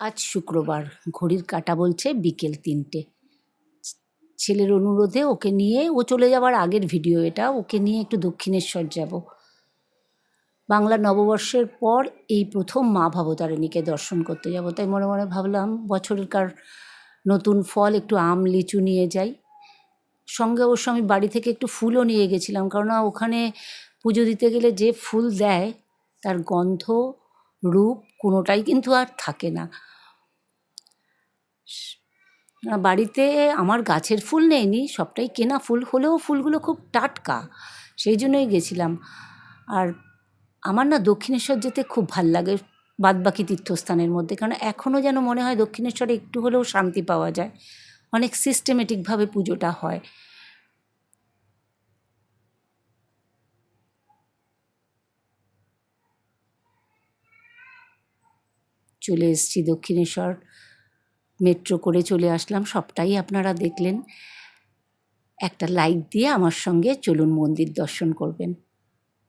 আজ শুক্রবার, ঘড়ির কাঁটা বলছে বিকেল ৩টে। ছেলের অনুরোধে ওকে নিয়ে, ও চলে যাওয়ার আগের ভিডিও এটা, ওকে নিয়ে একটু দক্ষিণেশ্বর যাব। বাংলা নববর্ষের পর এই প্রথম মা ভবতারিণীকে দর্শন করতে যাব। তাই মনে মনে ভাবলাম বছরকার নতুন ফল একটু আম লিচু নিয়ে যাই। সঙ্গে অবশ্য আমি বাড়ি থেকে একটু ফুলও নিয়ে গেছিলাম, কারণ ওখানে পুজো দিতে গেলে যে ফুল দেয় তার গন্ধ রূপ কোনোটাই কিন্তু আর থাকে না। বাড়িতে আমার গাছের ফুল নেইনি, সবটাই কেনা ফুল, হলেও ফুলগুলো খুব টাটকা, সেই জন্যই গেছিলাম। আর আমার না দক্ষিণেশ্বর যেতে খুব ভাল লাগে বাদবাকি তীর্থস্থানের মধ্যে, কারণ এখনও যেন মনে হয় দক্ষিণেশ্বরে একটু হলেও শান্তি পাওয়া যায়, অনেক সিস্টেমেটিকভাবে পুজোটা হয়। চলে এসেছি দক্ষিণেশ্বর, মেট্রো করে চলে আসলাম, সবটাই আপনারা দেখলেন। একটা লাইক দিয়ে আমার সঙ্গে চলুন মন্দির দর্শন করবেন।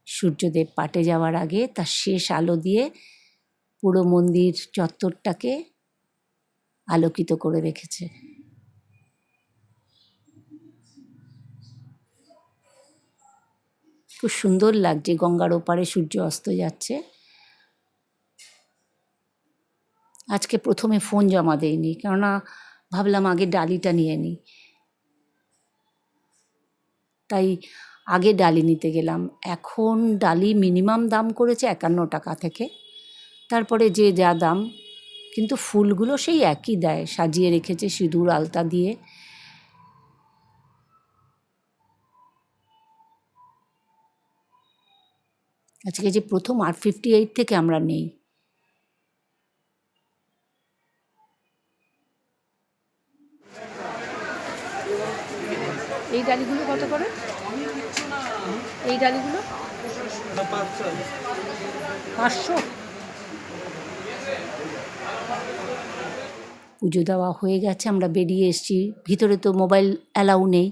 সূর্যদেব পাটে যাওয়ার আগে তার শেষ আলো দিয়ে পুরো মন্দির চত্বরটাকে আলোকিত করে রেখেছে। খুব সুন্দর লাগছে, গঙ্গার ওপারে সূর্য অস্ত যাচ্ছে। আজকে প্রথমে ফোন জমা দেইনি, কেননা ভাবলাম আগে ডালিটা নিয়ে নিই, তাই আগে ডালি নিতে গেলাম। এখন ডালি মিনিমাম দাম করেছে ৫১ টাকা থেকে, তারপরে যে যা দাম, কিন্তু ফুলগুলো সেই একই দেয়, সাজিয়ে রেখেছে সিঁদুর আলতা দিয়ে। আজকে যে প্রথম R58 থেকে আমরা নেই। এই ডালিগুলো কত করে? এই ডালিগুলো ৫০০। পুজো দেওয়া হয়ে গেছে, আমরা বেরিয়ে এসেছি। ভিতরে তো মোবাইল অ্যালাউ নেই।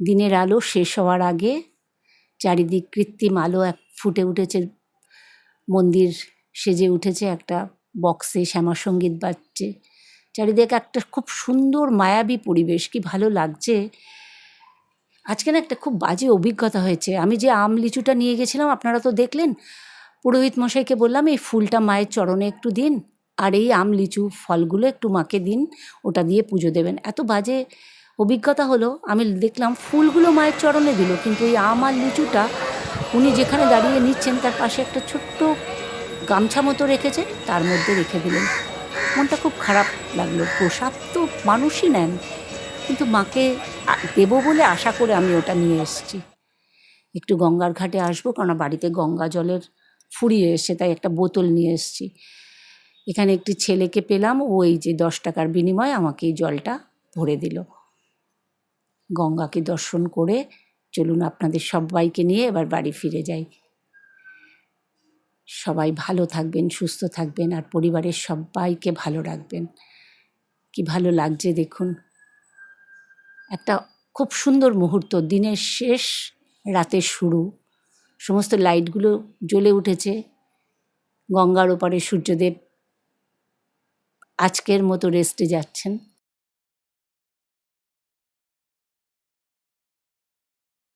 দিনের আলো শেষ হওয়ার আগে চারিদিক কৃত্রিম আলো ফুটে উঠেছে, মন্দির সেজে উঠেছে, একটা বক্সে শ্যামাসঙ্গীত বাজছে, চারিদিকে একটা খুব সুন্দর মায়াবী পরিবেশ, কি ভালো লাগছে। আজকে না একটা খুব বাজে অভিজ্ঞতা হয়েছে। আমি যে আম লিচুটা নিয়ে গেছিলাম আপনারা তো দেখলেন, পুরোহিত মশাইকে বললাম এই ফুলটা মায়ের চরণে একটু দিন, আর এই আম লিচু ফলগুলো একটু মাকে দিন, ওটা দিয়ে পুজো দেবেন। এত বাজে অভিজ্ঞতা হলো, আমি দেখলাম ফুলগুলো মায়ের চরণে দিল, কিন্তু এই আম আর লিচুটা উনি যেখানে দাঁড়িয়ে নিচ্ছেন তার পাশে একটা ছোট্ট গামছা মতো রেখেছে, তার মধ্যে রেখে দিলেন। মনটা খুব খারাপ লাগলো। প্রসাদ তো মানুষই নেন, কিন্তু মাকে দেবো বলে আশা করে আমি ওটা নিয়ে এসেছি। একটু গঙ্গার ঘাটে আসবো, কারণ বাড়িতে গঙ্গা জলের ফুরিয়ে এসছে, তাই একটা বোতল নিয়ে এসেছি। এখানে একটি ছেলেকে পেলাম, ও এই যে ১০ টাকার বিনিময়ে আমাকে এই জলটা ভরে দিল। গঙ্গাকে দর্শন করে চলুন আপনাদের সবাইকে নিয়ে এবার বাড়ি ফিরে যাই। সবাই ভালো থাকবেন, সুস্থ থাকবেন, আর পরিবারের সবাইকে ভালো রাখবেন। কি ভালো লাগছে দেখুন, একটা খুব সুন্দর মুহূর্ত, দিনের শেষ, রাতের শুরু, সমস্ত লাইটগুলো জ্বলে উঠেছে। গঙ্গার ওপারে সূর্যদেব আজকের মতো রেস্টে যাচ্ছেন।